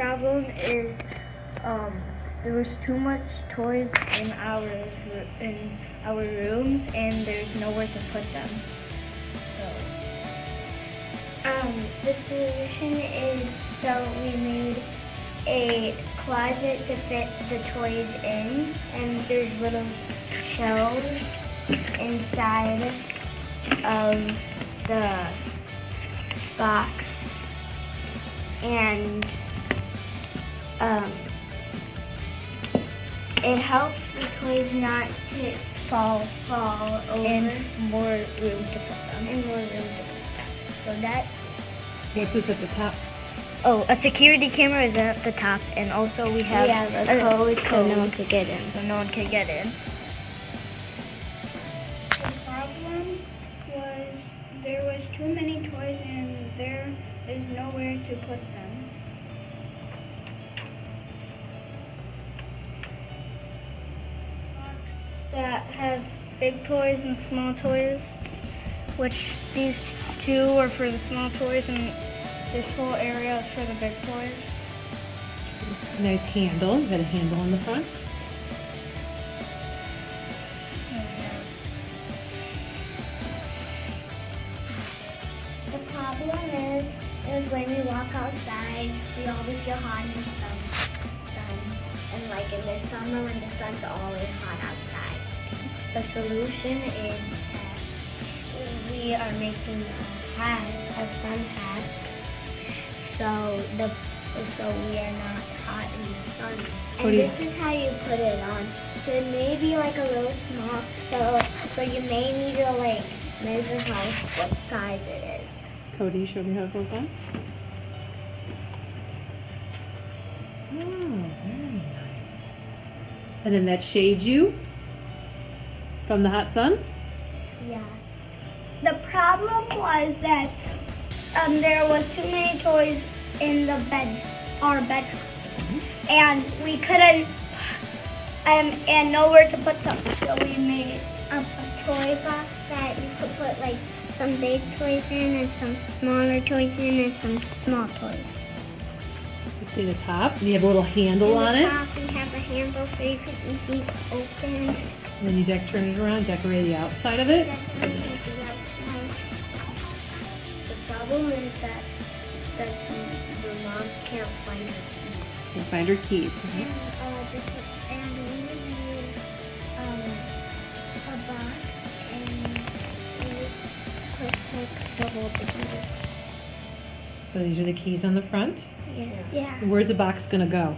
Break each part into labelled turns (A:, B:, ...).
A: problem is there was too much toys in our rooms, and there's nowhere to put them. So the solution is, so we made a closet to fit the toys in, and there's little shelves inside of the box, and it helps the toys not to fall over. And more room to put them. So that.
B: What's this at the top?
A: Oh, a security camera is at the top, and also we have a code so no one could get in. The problem was there was too many toys and there is nowhere to put them. Box that has big toys and small toys, which these two are for the small toys and this whole area is for the big toys.
B: Nice handle. You got a handle on the front.
A: The problem is when we walk outside, we always get hot in the sun. And like in the summer when the sun's always hot outside. The solution is that we are making a sun hat, so we are not hot in the sun. And this is how you put it on. So it may be like a little small, so you may need to like measure what size it is.
B: Cody, show me how it goes on. Oh, very nice. And then that shades you from the hot sun?
A: Yeah. The problem was that there was too many toys in our bedroom, and we couldn't, and nowhere to put them. So we made a toy box that you could put like some big toys in, and some smaller toys in, and some small toys.
B: You see the top? And you have a little handle on it.
A: Top, we have a handle so you can easily open.
B: And then you turn it around, decorate the outside of it.
A: The problem is that the mom can't find her keys.
B: Can't find her keys.
A: And we need a box, and we put hooks to hold the keys.
B: So these are the keys on the front.
A: Yes. Yeah.
B: And where's the box gonna go?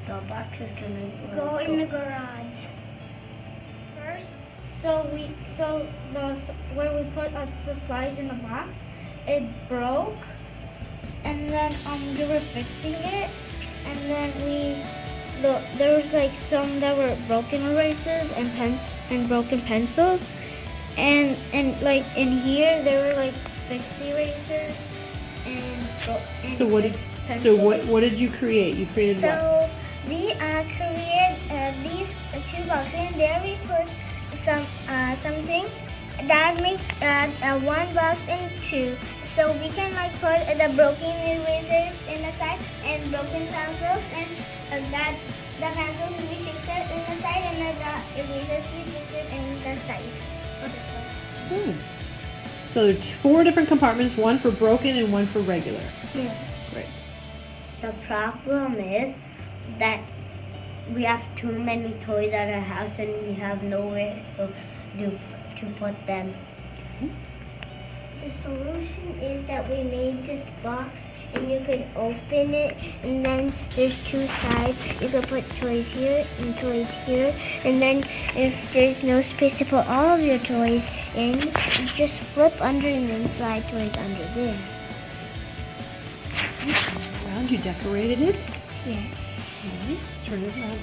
A: The box is gonna go in the garage. First, where we put our supplies in the box, it broke, and then we were fixing it, and then there was like some that were broken erasers and broken pencils, and like in here there were like fixed erasers
B: So what did you create? You created what?
A: So we created these two boxes, and there we put something that makes one box and two. So we can like put the broken erasers in the side and broken pencils, and the pencils we fix it in the side, and the erasers we fix it in the side.
B: So there's 4 different compartments, one for broken and one for regular.
A: Yeah.
B: Great.
A: The problem is that we have too many toys at our house and we have nowhere to put them. The solution is that we made this box, and you can open it, and then there's 2 sides. You can put toys here and toys here, and then if there's no space to put all of your toys in, you just flip under and then slide toys under there.
B: Around, you decorated it?
A: Yeah.
B: Nice. Turn it around.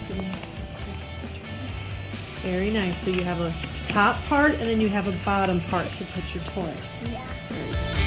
B: Very nice. So you have a top part and then you have a bottom part to put your toys.
A: Yeah.
B: Very nice.